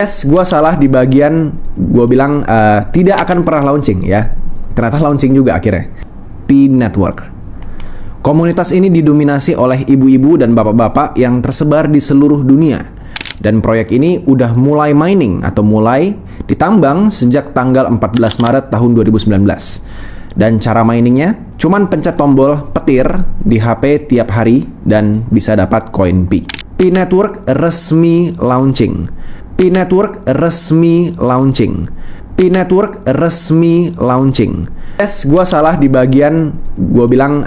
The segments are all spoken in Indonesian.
Yes, gue salah di bagian gue bilang tidak akan pernah launching ya. Ternyata launching juga akhirnya. P-Network. Komunitas ini didominasi oleh ibu-ibu dan bapak-bapak yang tersebar di seluruh dunia. Dan proyek ini udah mulai mining atau mulai ditambang sejak tanggal 14 Maret tahun 2019. Dan cara miningnya cuman pencet tombol petir di HP tiap hari dan bisa dapat koin P. P-Network resmi launching. P-Network resmi launching. P-Network resmi launching. Yes, gue salah di bagian gue bilang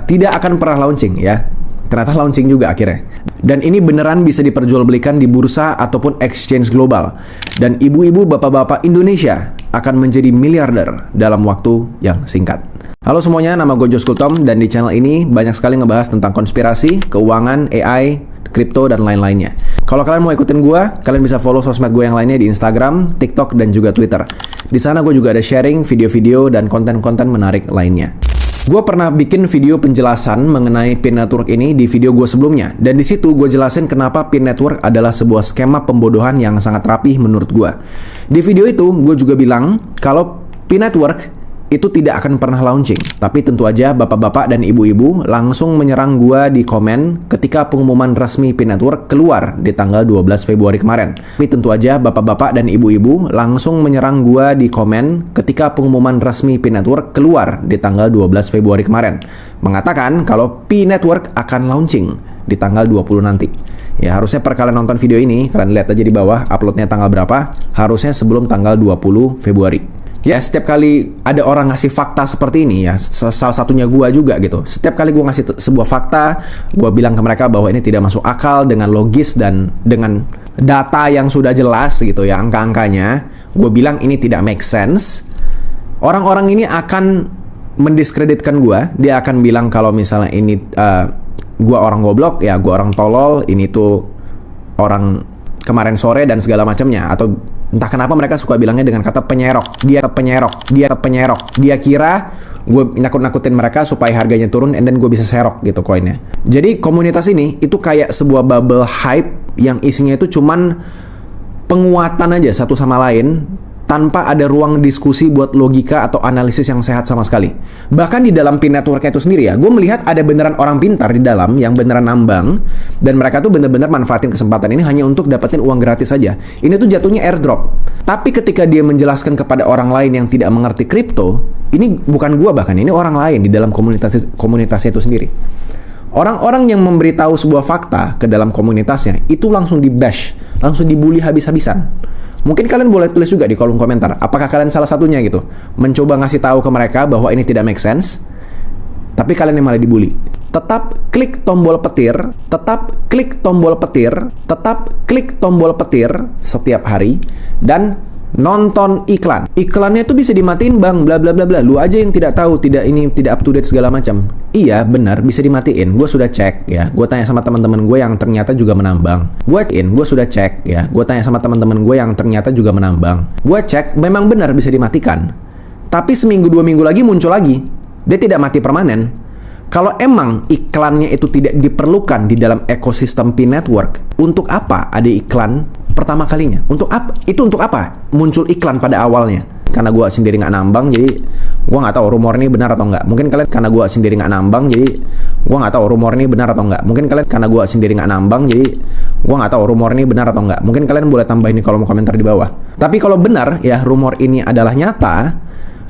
tidak akan pernah launching ya. Ternyata launching juga akhirnya. Dan ini beneran bisa diperjualbelikan di bursa ataupun exchange global. Dan ibu-ibu bapak-bapak Indonesia akan menjadi miliarder dalam waktu yang singkat. Halo semuanya, nama gue Josh Kultom dan di channel ini banyak sekali ngebahas tentang konspirasi, keuangan, AI, kripto, dan lain-lainnya. Kalau kalian mau ikutin gue, kalian bisa follow sosmed gue yang lainnya di Instagram, TikTok, dan juga Twitter. Di sana gue juga ada sharing video-video dan konten-konten menarik lainnya. Gue pernah bikin video penjelasan mengenai P-Network ini di video gue sebelumnya. Dan di situ gue jelasin kenapa P-Network adalah sebuah skema pembodohan yang sangat rapih menurut gue. Di video itu gue juga bilang kalau P-Network itu tidak akan pernah launching. Tapi tentu aja bapak-bapak dan ibu-ibu langsung menyerang gua di komen ketika pengumuman resmi P-Network keluar di tanggal 12 Februari kemarin. Tapi tentu aja bapak-bapak dan ibu-ibu langsung menyerang gua di komen ketika pengumuman resmi P-Network keluar di tanggal 12 Februari kemarin. Mengatakan kalau P-Network akan launching di tanggal 20 nanti. Ya harusnya per kalian nonton video ini, kalian lihat aja di bawah uploadnya tanggal berapa. Harusnya sebelum tanggal 20 Februari. Ya, setiap kali ada orang ngasih fakta seperti ini ya, salah satunya gua juga gitu. Setiap kali gua ngasih sebuah fakta, gua bilang ke mereka bahwa ini tidak masuk akal dengan logis dan dengan data yang sudah jelas gitu ya, angka-angkanya. Gua bilang ini tidak make sense. Orang-orang ini akan mendiskreditkan gua. Dia akan bilang kalau misalnya ini gua orang goblok, ya gua orang tolol, ini tuh orang kemarin sore dan segala macamnya, atau entah kenapa mereka suka bilangnya dengan kata penyerok. Dia penyerok. Dia kira gue nakut-nakutin mereka supaya harganya turun and then gue bisa serok gitu koinnya. Jadi komunitas ini itu kayak sebuah bubble hype yang isinya itu cuman penguatan aja satu sama lain tanpa ada ruang diskusi buat logika atau analisis yang sehat sama sekali. Bahkan di dalam P-Network itu sendiri ya, gue melihat ada beneran orang pintar di dalam yang beneran nambang, dan mereka tuh bener-bener manfaatin kesempatan ini hanya untuk dapetin uang gratis saja. Ini tuh jatuhnya airdrop. Tapi ketika dia menjelaskan kepada orang lain yang tidak mengerti kripto, ini bukan gue bahkan, ini orang lain di dalam komunitas itu sendiri. Orang-orang yang memberitahu sebuah fakta ke dalam komunitasnya, itu langsung di-bash, langsung dibully habis-habisan. Mungkin kalian boleh tulis juga di kolom komentar, apakah kalian salah satunya gitu, mencoba ngasih tahu ke mereka bahwa ini tidak make sense, tapi kalian yang malah dibully. Tetap klik tombol petir, tetap klik tombol petir, tetap klik tombol petir setiap hari, dan nonton iklan. Iklannya itu bisa dimatiin bang, bla bla bla bla. Lu aja yang tidak tahu, tidak up to date segala macam. Iya benar, bisa dimatiin. Gue sudah cek ya. Gue tanya sama teman-teman gue yang ternyata juga menambang. Gue sudah cek ya. Gue tanya sama teman-teman gue yang ternyata juga menambang. Gue cek, memang benar bisa dimatikan. Tapi seminggu 2 minggu lagi muncul lagi. Dia tidak mati permanen. Kalau emang iklannya itu tidak diperlukan di dalam ekosistem P-Network, untuk apa ada iklan pertama kalinya? Untuk apa? Itu untuk apa muncul iklan pada awalnya? Karena gue sendiri nggak nambang, jadi gue nggak tahu rumor ini benar atau nggak. Mungkin kalian karena gue sendiri nggak nambang, jadi gue nggak tahu rumor ini benar atau nggak. Mungkin kalian karena gue sendiri nggak nambang, jadi gue nggak tahu rumor ini benar atau nggak. Mungkin kalian boleh tambahin di kolom komentar di bawah. Tapi kalau benar ya rumor ini adalah nyata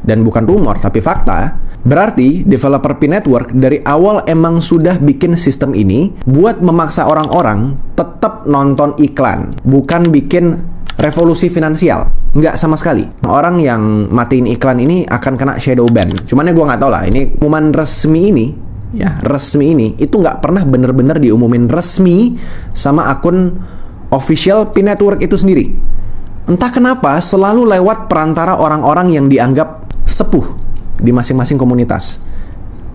dan bukan rumor tapi fakta, berarti developer P-Network dari awal emang sudah bikin sistem ini buat memaksa orang-orang tetap nonton iklan, bukan bikin revolusi finansial. Nggak sama sekali. Orang yang matiin iklan ini akan kena shadow ban. Cuman ya gue nggak tahu lah, ini pengumuman resmi ini, ya resmi ini, itu nggak pernah bener-bener diumumin resmi sama akun official P-Network itu sendiri. Entah kenapa selalu lewat perantara orang-orang yang dianggap sepuh di masing-masing komunitas.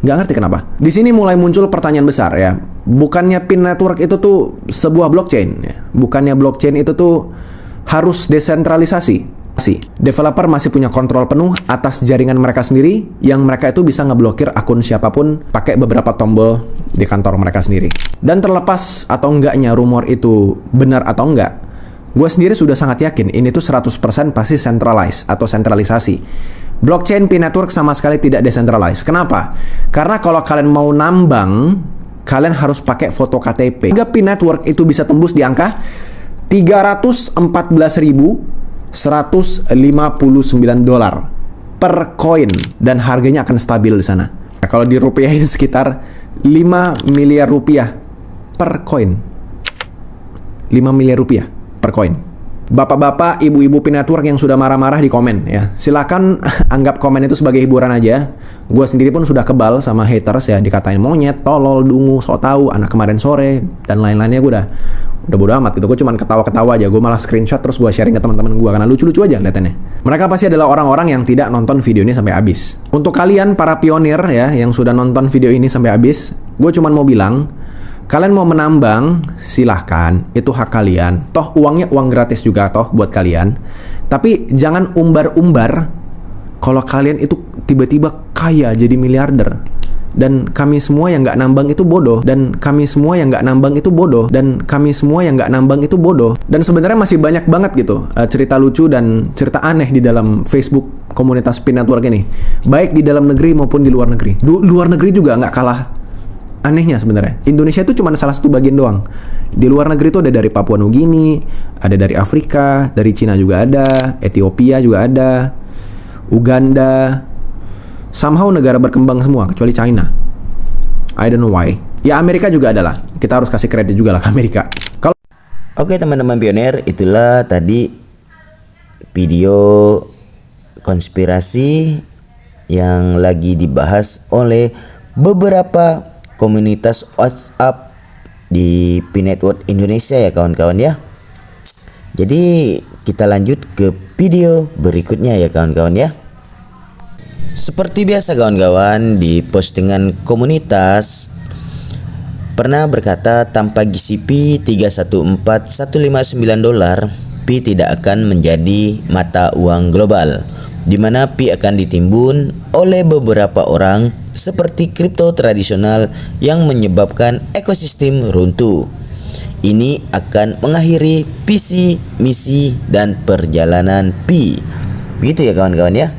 Nggak ngerti kenapa. Di sini mulai muncul pertanyaan besar ya. Bukannya P-Network itu tuh sebuah blockchain ya. Bukannya blockchain itu tuh harus desentralisasi. Developer masih punya kontrol penuh atas jaringan mereka sendiri, yang mereka itu bisa ngeblokir akun siapapun pakai beberapa tombol di kantor mereka sendiri. Dan terlepas atau enggaknya rumor itu benar atau enggak, Gue sendiri sudah sangat yakin ini tuh 100% pasti centralized atau sentralisasi. Blockchain Pi Network sama sekali tidak decentralized. Kenapa? Karena kalau kalian mau nambang, kalian harus pakai foto KTP. Harga Pi Network itu bisa tembus di angka 314.159 dolar per koin, dan harganya akan stabil di sana. Nah, kalau dirupiahin sekitar 5 miliar rupiah per koin. 5 miliar rupiah per koin. Bapak-bapak, ibu-ibu Pi Network yang sudah marah-marah di komen ya, silakan anggap komen itu sebagai hiburan aja. Gue sendiri pun sudah kebal sama haters ya, dikatain monyet, tolol, dungu, sok tahu, anak kemarin sore dan lain-lainnya. Gue udah bodo amat gitu. Gue cuman ketawa-ketawa aja. Gue malah screenshot terus gue sharing ke teman-teman gue karena lucu-lucu aja liatannya. Mereka pasti adalah orang-orang yang tidak nonton video ini sampai habis. Untuk kalian para pionir ya yang sudah nonton video ini sampai habis, gue cuman mau bilang, kalian mau menambang, silahkan, itu hak kalian. Toh uangnya uang gratis juga toh buat kalian. Tapi jangan umbar-umbar kalau kalian itu tiba-tiba kaya jadi miliarder. Dan kami semua yang nggak nambang itu bodoh. Dan kami semua yang nggak nambang itu bodoh. Dan kami semua yang nggak nambang itu bodoh. Dan sebenarnya masih banyak banget gitu cerita lucu dan cerita aneh di dalam Facebook komunitas Pi Network ini. Baik di dalam negeri maupun di luar negeri. Luar negeri juga nggak kalah anehnya sebenarnya. Indonesia itu cuma salah satu bagian doang. Di luar negeri itu ada dari Papua Nugini, ada dari Afrika, dari Cina juga ada, Ethiopia juga ada, Uganda. Somehow negara berkembang semua kecuali China. I don't know why. Ya Amerika juga adalah. Kita harus kasih kredit juga lah ke Amerika. Kalau Oke teman-teman pionir, itulah tadi video konspirasi yang lagi dibahas oleh beberapa komunitas WhatsApp di Pi Network Indonesia ya kawan-kawan ya. Jadi kita lanjut ke video berikutnya ya kawan-kawan ya. Seperti biasa kawan-kawan, di postingan komunitas pernah berkata tanpa GCP 314.159 dolar, Pi tidak akan menjadi mata uang global, di mana Pi akan ditimbun oleh beberapa orang seperti kripto tradisional yang menyebabkan ekosistem runtuh. Ini akan mengakhiri visi, misi, dan perjalanan Pi. Begitu ya kawan-kawan ya.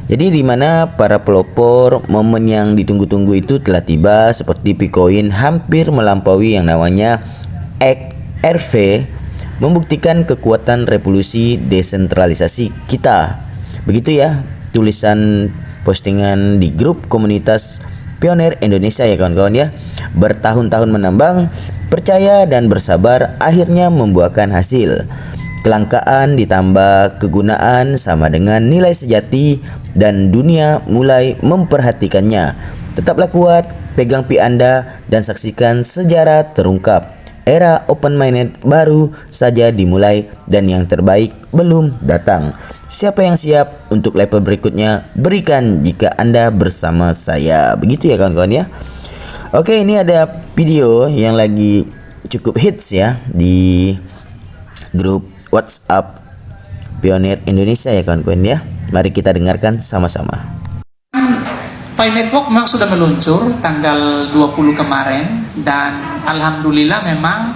Jadi di mana para pelopor momen yang ditunggu-tunggu itu telah tiba, seperti Picoin hampir melampaui yang namanya XRV, membuktikan kekuatan revolusi desentralisasi kita. Begitu ya tulisan postingan di grup komunitas Pionir Indonesia ya kawan-kawan ya. Bertahun-tahun menambang, percaya dan bersabar akhirnya membuahkan hasil. Kelangkaan ditambah kegunaan sama dengan nilai sejati dan dunia mulai memperhatikannya. Tetaplah kuat, pegang Pi Anda dan saksikan sejarah terungkap. Era open-minded baru saja dimulai dan yang terbaik belum datang. Siapa yang siap untuk level berikutnya, berikan jika Anda bersama saya. Begitu ya kawan-kawan ya. Oke, ini ada video yang lagi cukup hits ya di grup WhatsApp Pionir Indonesia ya kawan-kawan ya. Mari kita dengarkan sama-sama. Pi Network memang sudah meluncur tanggal 20 kemarin dan alhamdulillah memang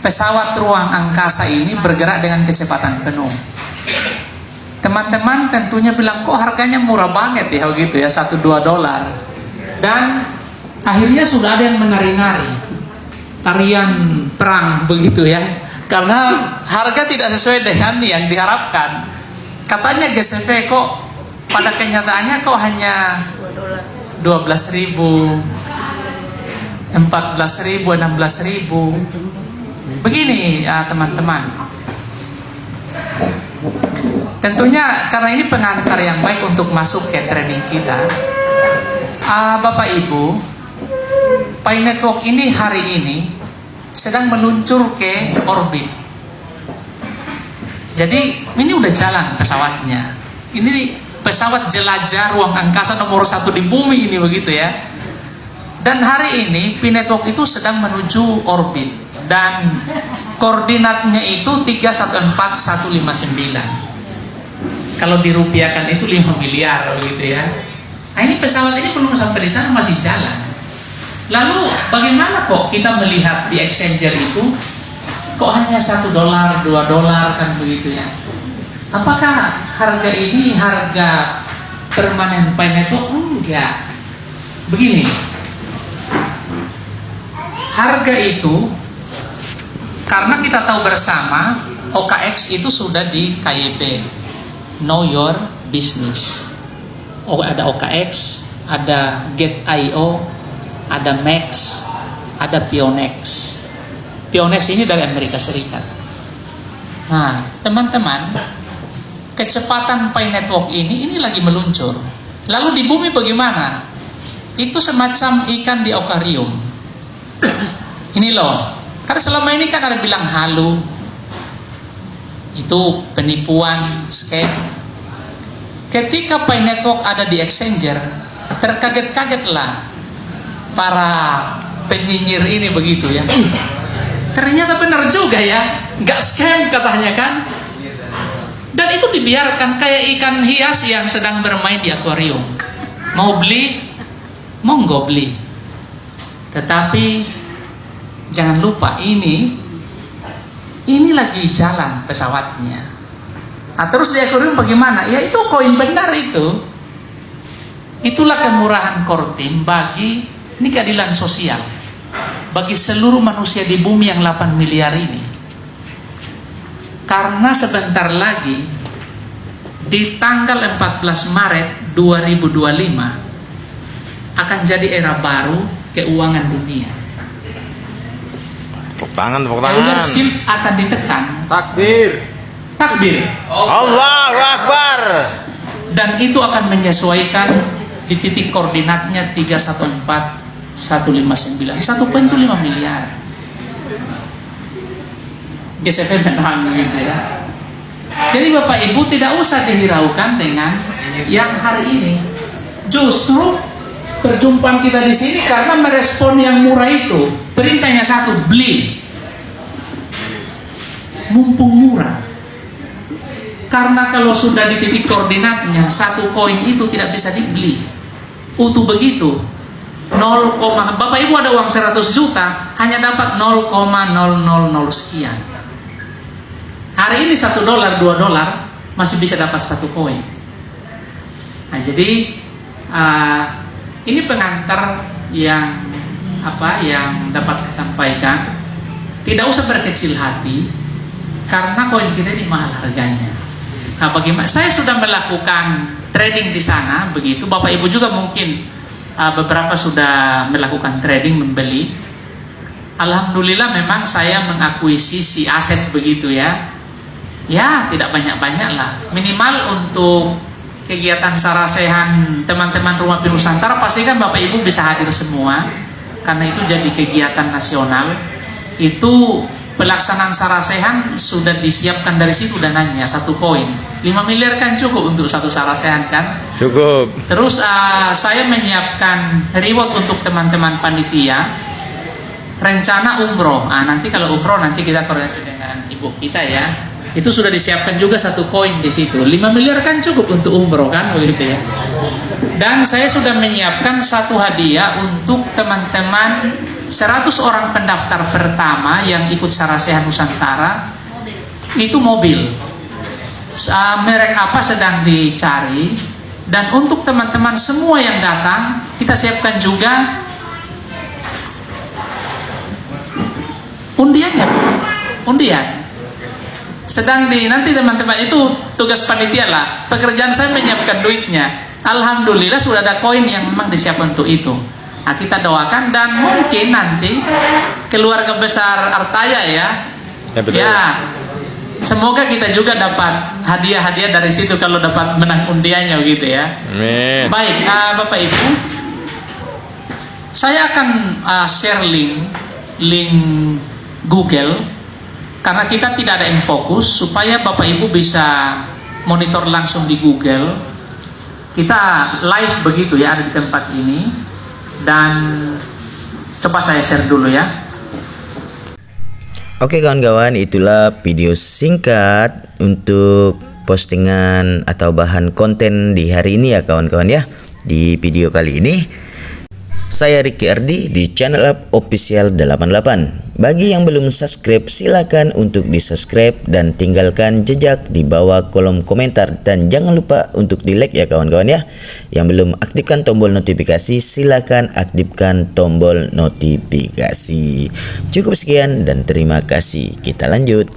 pesawat ruang angkasa ini bergerak dengan kecepatan penuh. Teman-teman tentunya bilang kok harganya murah banget ya begitu ya, 1-2 dolar. Dan akhirnya sudah ada yang menari-nari tarian perang begitu ya. Karena harga tidak sesuai dengan yang diharapkan. Katanya GCV kok pada kenyataannya kok hanya 12.000, 14.000, 16.000. Begini ya teman-teman. Tentunya karena ini pengantar yang baik untuk masuk ke trading kita. Bapak Ibu, Pi Network ini hari ini sedang meluncur ke orbit. Jadi ini udah jalan pesawatnya. Ini pesawat jelajah ruang angkasa nomor 1 di bumi ini begitu ya. Dan hari ini Pi Network itu sedang menuju orbit dan koordinatnya itu 314159. Kalau dirupiahkan itu 5 miliar begitu ya. Nah ini pesawat ini belum sampai di sana, masih jalan. Lalu bagaimana kok kita melihat di exchanger itu kok hanya $1, $2 kan begitu ya. Apakah harga ini harga permanen Pi Network? Enggak. Begini, harga itu karena kita tahu bersama OKX itu sudah di KYB, Know Your Business. Oh, ada OKX, ada Get.io, ada Max, ada Pionex. Pionex ini dari Amerika Serikat. Nah, teman-teman, kecepatan Pi Network ini lagi meluncur. Lalu di bumi bagaimana? Itu semacam ikan di akuarium. Ini loh, karena selama ini kan ada bilang halu, itu penipuan, scam. Ketika Pi Network ada di exchanger, terkaget-kagetlah para penyinyir ini begitu ya. Ternyata benar juga ya, nggak scam katanya kan. Dan itu dibiarkan kayak ikan hias yang sedang bermain di akuarium. Mau beli, monggo beli. Tetapi jangan lupa ini lagi jalan pesawatnya. Nah, terus di akuarium bagaimana? Ya itu koin benar itu. Itulah kemurahan Kortim bagi ini keadilan sosial bagi seluruh manusia di bumi yang 8 miliar ini. Karena sebentar lagi di tanggal 14 Maret 2025 akan jadi era baru keuangan dunia. Tepuk tangan. Ownership akan ditekan. Takbir. Allahu Akbar. Dan itu akan menyesuaikan di titik koordinatnya 314.159 1,5 miliar. GCP menang gitu ya. Jadi Bapak Ibu tidak usah dihiraukan dengan yang hari ini. Justru perjumpaan kita di sini karena merespon yang murah itu. Perintahnya satu, beli. Mumpung murah. Karena kalau sudah di titik koordinatnya, satu koin itu tidak bisa dibeli. Utuh begitu. Bapak Ibu ada uang 100 juta, hanya dapat 0,000 sekian. Hari ini $1, $2 masih bisa dapat satu koin. Nah, jadi ini pengantar yang dapat saya sampaikan. Tidak usah berkecil hati karena koin kita ini mahal harganya. Nah, bagaimana? Saya sudah melakukan trading di sana, begitu. Bapak Ibu juga mungkin beberapa sudah melakukan trading, membeli. Alhamdulillah memang saya mengakuisisi aset begitu ya. Ya, tidak banyak-banyak lah. Minimal untuk kegiatan sarasehan teman-teman Rumah Pi Nusantara pastikan Bapak Ibu bisa hadir semua. Karena itu jadi kegiatan nasional. Itu pelaksanaan sarasehan sudah disiapkan dari situ dananya, satu koin. 5 miliar kan cukup untuk satu sarasehan kan? Cukup. Terus saya menyiapkan reward untuk teman-teman panitia. Rencana umroh. Nanti kalau umroh nanti kita koordinasi dengan ibu kita ya. Itu sudah disiapkan juga satu koin di situ. 5 miliar kan cukup untuk umroh kan begitu ya. Dan saya sudah menyiapkan satu hadiah untuk teman-teman 100 orang pendaftar pertama yang ikut Sarasehan Nusantara. Itu mobil. Merek apa sedang dicari. Dan untuk teman-teman semua yang datang, kita siapkan juga undiannya. Undian. Nanti teman-teman itu tugas panitia lah. Pekerjaan saya menyiapkan duitnya. Alhamdulillah sudah ada koin yang memang disiapkan untuk itu. Nah, kita doakan dan mungkin nanti keluarga besar Artaya ya. Ya, betul. Ya. Semoga kita juga dapat hadiah-hadiah dari situ kalau dapat menang undiannya gitu ya. Amin. Baik, Bapak Ibu, saya akan share link Google karena kita tidak ada yang fokus supaya Bapak Ibu bisa monitor langsung di Google. Kita live begitu ya, ada di tempat ini. Dan coba saya share dulu ya. Oke kawan-kawan, itulah video singkat untuk postingan atau bahan konten di hari ini ya kawan-kawan ya. Di video kali ini Saya Ricky Ardi di Channel Up Official 88. Bagi yang belum subscribe, silakan untuk di-subscribe dan tinggalkan jejak di bawah kolom komentar, dan jangan lupa untuk di-like ya kawan-kawan ya. Yang belum aktifkan tombol notifikasi, silakan aktifkan tombol notifikasi. Cukup sekian dan terima kasih. Kita lanjut.